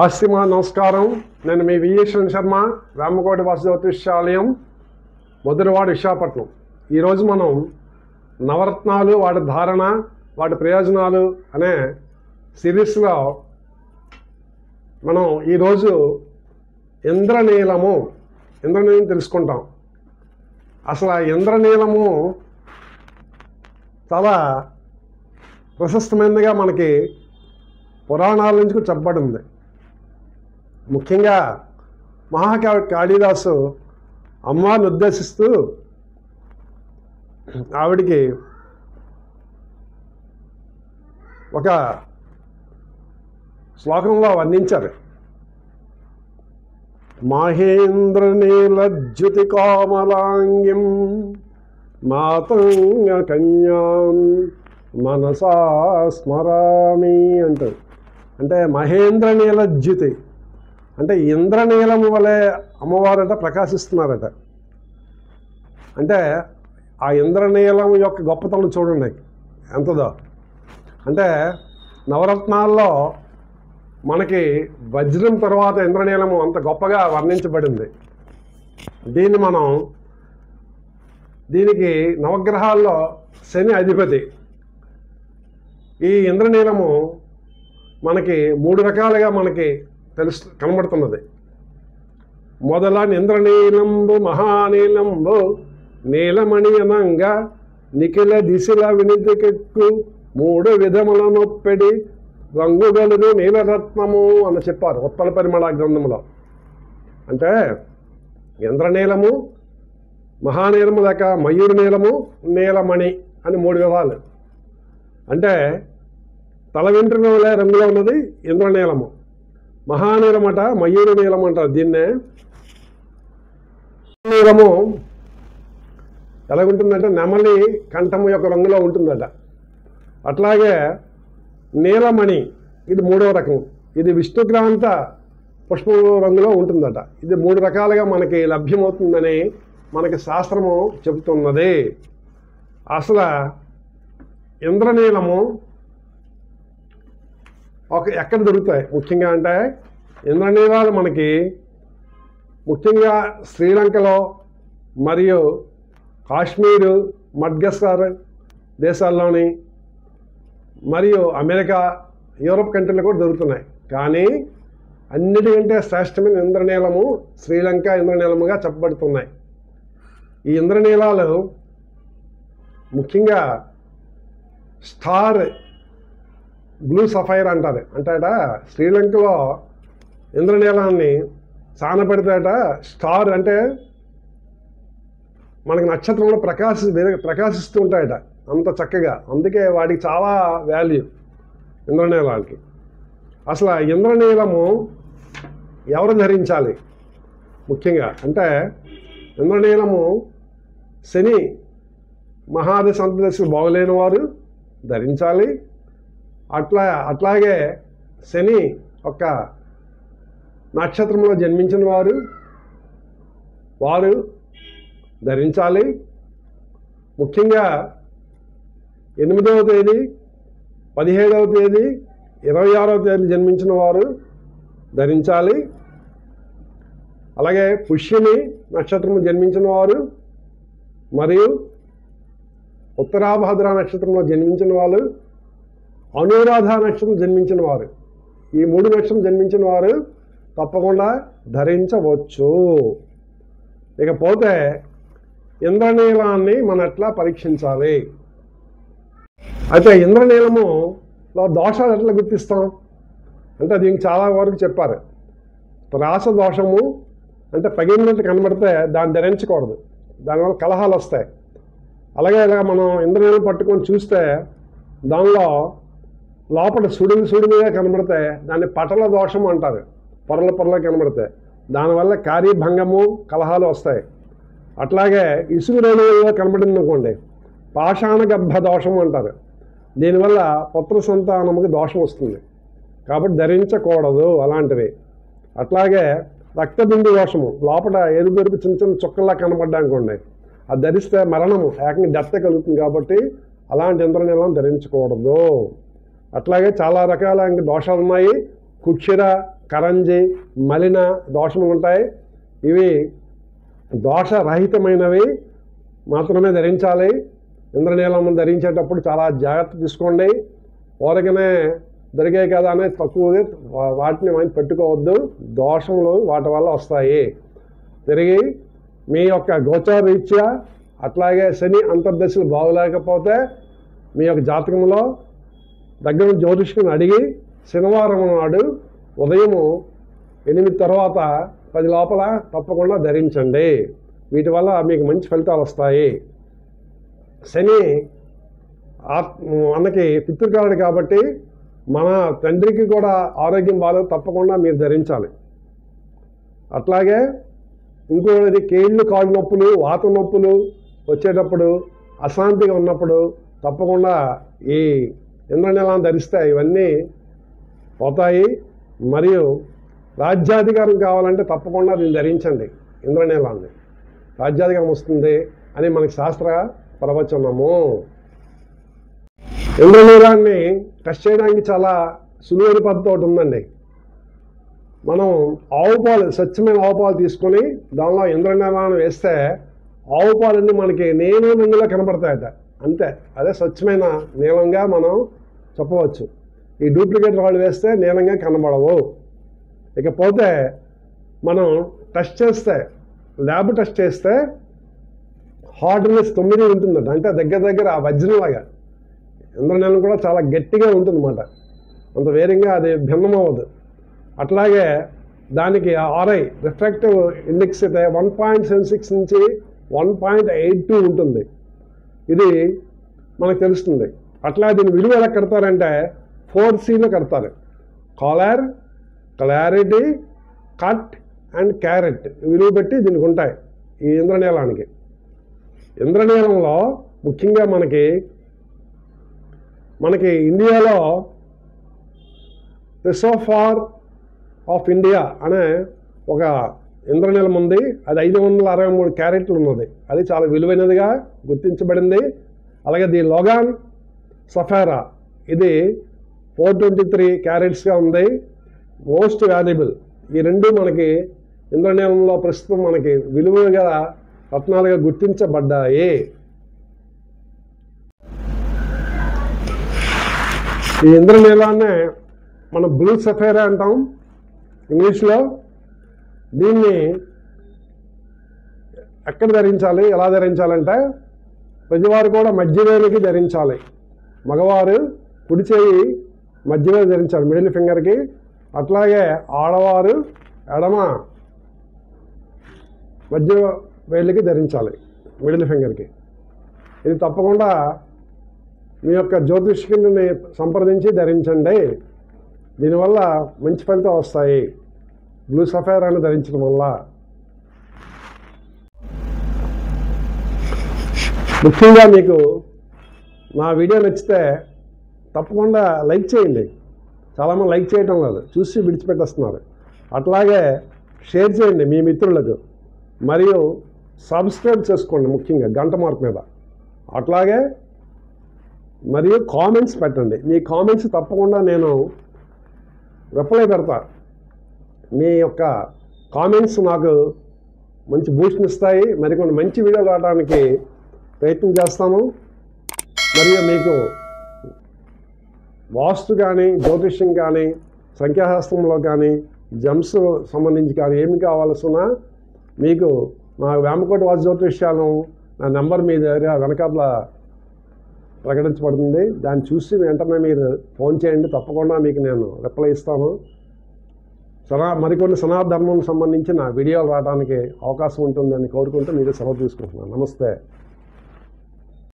ఆస్తిమా నమస్కారం. నేను మీ విఎస్ఎన్ శర్మ, రామకోటి వాసుదేవ విశ్వాలయం, మొదటివాడు, విశాఖపట్నం. ఈరోజు మనం నవరత్నాలు, వాటి ధారణ, వాటి ప్రయోజనాలు అనే సిరీస్లో మనం ఈరోజు ఇంద్రనీలము తెలుసుకుంటాం. అసలు ఆ ఇంద్రనీలము చాలా ప్రశస్తమైనదిగా మనకి పురాణాల నుంచి కూడా చెప్పబడింది. ముఖ్యంగా మహాకవి కాళిదాసు అమ్మవారిని ఉద్దేశిస్తూ ఆవిడికి ఒక శ్లోకంలో వర్ణించారు. మహేంద్రనీలజ్యుతి కోమలాంగిం మాతంగ కన్యాం మనసా స్మరామి అంటారు. అంటే మహేంద్రనీలజ్యుతి అంటే ఇంద్రనీలము వలె అమ్మవారట ప్రకాశిస్తున్నారట. అంటే ఆ ఇంద్రనీలం యొక్క గొప్పతనం చూడండి ఎంతదో. అంటే నవరత్నాల్లో మనకి వజ్రం తర్వాత ఇంద్రనీలము అంత గొప్పగా వర్ణించబడింది. దీనికి నవగ్రహాల్లో శని అధిపతి. ఈ ఇంద్రనీలము మనకి 3 రకాలుగా మనకి కనబడుతున్నది. మొదల ఇంద్రనీలంబు మహానీలంబు నీలమణి అనంగా నిఖిల దిశల వినితికెక్కు 3 విధముల నొప్పెడి రంగుగలుగు నీలరత్నము అని చెప్పారు ఉత్పల పరిమళ గ్రంథంలో. అంటే ఇంద్రనీలము, మహానీలము దాకా మయూరు నీలము, నీలమణి అని 3 విధాలు. అంటే తల వెంట్రుకల రంగులో ఉన్నది ఇంద్రనీలము. మహానీలమట మయూరు నీలం అంటారు దీన్నే. నీలము ఎలాగుంటుందంటే నెమలి కంఠము యొక్క రంగులో ఉంటుందట. అట్లాగే నీలమణి ఇది 3వ రకం. ఇది విష్ణుక్రాంత పుష్ప రంగులో ఉంటుందట. ఇది 3 రకాలుగా మనకి లభ్యమవుతుందని మనకి శాస్త్రము చెబుతున్నది. అసలు ఇంద్రనీలము ఎక్కడ దొరుకుతాయి ముఖ్యంగా అంటే ఇంద్రనీలాలు మనకి ముఖ్యంగా శ్రీలంకలో మరియు కాశ్మీరు, మడ్గస్కర్ దేశాల్లోని మరియు అమెరికా, యూరోప్ కంట్రీలో కూడా దొరుకుతున్నాయి. కానీ అన్నిటికంటే శ్రేష్టమైన ఇంద్రనీలము శ్రీలంక ఇంద్రనీలముగా చెప్పబడుతున్నాయి. ఈ ఇంద్రనీలాలు ముఖ్యంగా స్టార్ బ్లూ సఫైర్ అంటారు. అంటే శ్రీలంకలో ఇంద్రనీలాన్ని సానపెడతాట. స్టార్ అంటే మనకి నక్షత్రంలో ప్రకాశిస్తూ ఉంటాయట అంత చక్కగా. అందుకే వాటికి చాలా వాల్యూ ఇంద్రనీలానికి. అసలు ఇంద్రనీలము ఎవరు ధరించాలి ముఖ్యంగా అంటే ఇంద్రనీలము శని మహాదశ అంతదశలు బాగులేని వారు ధరించాలి. అట్లాగే శని ఒక నక్షత్రంలో జన్మించిన వారు ధరించాలి. ముఖ్యంగా 8వ తేదీ, 17వ తేదీ, 26వ తేదీ జన్మించిన వారు ధరించాలి. అలాగే పుష్యమి నక్షత్రము జన్మించిన వారు మరియు ఉత్తరాభాద్ర నక్షత్రంలో జన్మించిన వాళ్ళు, అనురాధ నక్షత్రం జన్మించిన వారు, ఈ 3 నక్షత్రం జన్మించిన వారు తప్పకుండా ధరించవచ్చు. ఇకపోతే ఇంద్రనీలాన్ని మనం ఎట్లా పరీక్షించాలి? అయితే ఇంద్రనీలములో దోషాలు ఎట్లా గుర్తిస్తాం అంటే దీనికి చాలా వరకు చెప్పారు. రాస దోషము అంటే పగిలినట్టు కనబడితే దాన్ని ధరించకూడదు, దానివల్ల కలహాలు వస్తాయి. అలాగే ఇలా మనం ఇంద్రనీలం పట్టుకొని చూస్తే దానిలో లోపల సుడిగా కనబడితే దాన్ని పటల దోషం అంటారు. పొరల కనబడితే దానివల్ల కార్యభంగము, కలహాలు వస్తాయి. అట్లాగే ఇసుగు రేణువుల్లో కనబడింది అనుకోండి, పాషాణ గర్భ దోషం అంటారు. దీనివల్ల పుత్ర సంతానముకి దోషం వస్తుంది, కాబట్టి ధరించకూడదు అలాంటివి. అట్లాగే రక్తబిందు దోషము, లోపల ఎరుపు చిన్న చుక్కల్లా కనబడ్డా అనుకోండి, అది ధరిస్తే మరణము, ఏకంగా డెత్ కలుగుతుంది. కాబట్టి అలాంటి ఇంద్రనీలం ధరించకూడదు. అట్లాగే చాలా రకాల దోషాలు ఉన్నాయి. కుక్షిర కరంజి, మలిన దోషములు ఉంటాయి. ఇవి దోషరహితమైనవి మాత్రమే ధరించాలి. ఇంద్రనీలం ధరించేటప్పుడు చాలా జాగ్రత్త తీసుకోండి. ఊరకనే దొరికాయి కదా అని తక్కువగా వాటిని పెట్టుకోవద్దు. దోషములు వాటి వల్ల వస్తాయి. తిరిగి మీ యొక్క గోచార రీత్యా అట్లాగే శని అంతర్దశలు బాగులేకపోతే మీ యొక్క జాతకంలో దగ్గర జ్యోతిష్కుని అడిగి శనివారం నాడు ఉదయము 8 తర్వాత 10 లోపల తప్పకుండా ధరించండి. వీటి వల్ల మీకు మంచి ఫలితాలు వస్తాయి. శని మనకి పితృకారుడు కాబట్టి మన తండ్రికి కూడా ఆరోగ్యం బాగాలేదు, తప్పకుండా మీరు ధరించాలి. అట్లాగే ఇంకోటి కీళ్ళు కాళ్ళు నొప్పులు, వాత నొప్పులు వచ్చేటప్పుడు, అశాంతిగా ఉన్నప్పుడు తప్పకుండా ఈ ఇంద్రనీలాన్ని ధరిస్తే ఇవన్నీ పోతాయి. మరియు రాజ్యాధికారం కావాలంటే తప్పకుండా దీన్ని ధరించండి. ఇంద్రనీలాన్ని రాజ్యాధికారం వస్తుంది అని మనకి శాస్త్ర ప్రవచనము. ఇంద్రనీలాన్ని టెస్ట్ చేయడానికి చాలా సులువైన పద్ధతి ఒకటి ఉందండి. మనం ఆవు పాలు, స్వచ్ఛమైన ఆవు పాలు తీసుకొని దానిలో ఇంద్రనీలాన్ని వేస్తే ఆవు పాలన్నీ మనకి నీలం రంగులో కనపడతాయట. అంతే, అదే స్వచ్ఛమైన నీలంగా మనం చెప్పవచ్చు. ఈ డూప్లికేట్ రాళ్ళు వేస్తే నీలంగా కనబడవు. ఇకపోతే మనం టెస్ట్ చేస్తే, ల్యాబ్ టెస్ట్ చేస్తే హార్డ్నెస్ 9 ఉంటుందట. అంటే దగ్గర వజ్రంలాగా. ఇంద్రనీలం కూడా చాలా గట్టిగా ఉంటుందన్నమాట. అంత వేరంగా అది భిన్నం అవ్వదు. అట్లాగే దానికి RI రిఫ్రాక్టివ్ ఇండెక్స్ అయితే 1.76 నుంచి 1.82 ఉంటుంది. ఇది మనకు తెలుస్తుంది. అట్లా దీని విలువ ఎలా కడతారంటే 4Cలో కడతారు. Colour, clarity, cut and carat విలువ పెట్టి దీనికి ఉంటాయి ఈ ఇంద్రనీలానికి. ఇంద్రనీలంలో ముఖ్యంగా మనకి ఇండియాలో రిసోఫార్ ఆఫ్ ఇండియా అనే ఒక ఇంద్రనీలం ఉంది. అది 563 క్యారెట్లు ఉన్నది. అది చాలా విలువైనదిగా గుర్తించబడింది. అలాగే ది లోగాన్ సఫారా ఇది 423 క్యారెట్స్గా ఉంది. Most valuable. ఈ రెండు మనకి ఇంద్రనీలంలో ప్రస్తుతం మనకి విలువగా రత్నాలుగా గుర్తించబడ్డాయి. ఈ ఇంద్రనీలాన్నే మనం బ్లూ సఫైరా అంటాం ఇంగ్లీష్లో. దీన్ని ఎక్కడ ధరించాలి, ఎలా ధరించాలంటే ప్రతివారు కూడా మధ్యవేలికి ధరించాలి. మగవారు కుడి చేయి మధ్యవేలి ధరించాలి, మిడిల్ ఫింగర్కి. అట్లాగే ఆడవారు ఎడమ మధ్య వేలికి ధరించాలి, మిడిల్ ఫింగర్కి. ఇది తప్పకుండా మీ యొక్క జ్యోతిష్కుని సంప్రదించి ధరించండి. దీనివల్ల మంచి ఫలితాలు వస్తాయి బ్లూ సఫైరాను ధరించడం వల్ల. ముఖ్యంగా మీకు నా వీడియో నచ్చితే తప్పకుండా లైక్ చేయండి. చాలామంది లైక్ చేయటం లేదు, చూసి విడిచిపెట్టేస్తున్నారు. అట్లాగే షేర్ చేయండి మీ మిత్రులకు. మరియు సబ్స్క్రైబ్ చేసుకోండి, ముఖ్యంగా గంట మార్క్ మీద. అట్లాగే మరియు కామెంట్స్ పెట్టండి. మీ కామెంట్స్ తప్పకుండా నేను రిప్లై పెడతా. మీ యొక్క కామెంట్స్ నాకు మంచి బూస్ట్ని ఇస్తాయి. మరికొన్ని మంచి వీడియోలు రావడానికి ప్రయత్నం చేస్తాను. మరియు మీకు వాస్తు కానీ, జ్యోతిష్యం కానీ, సంఖ్యాశాస్త్రంలో కానీ, జమ్స్ సంబంధించి కానీ ఏమి కావాల్సిన మీకు నా వేమకోటి వాస్తు జ్యోతిష్యాలను నా నెంబర్ మీ దగ్గర వెనకాల ప్రకటించబడుతుంది. దాన్ని చూసి వెంటనే మీరు ఫోన్ చేయండి. తప్పకుండా మీకు నేను రిప్లై ఇస్తాను. మరికొన్ని సనాతన ధర్మం సంబంధించిన వీడియోలు రావడానికి అవకాశం ఉంటుందని కోరుకుంటూ మీరు సెలవు తీసుకుంటున్నాను. నమస్తే.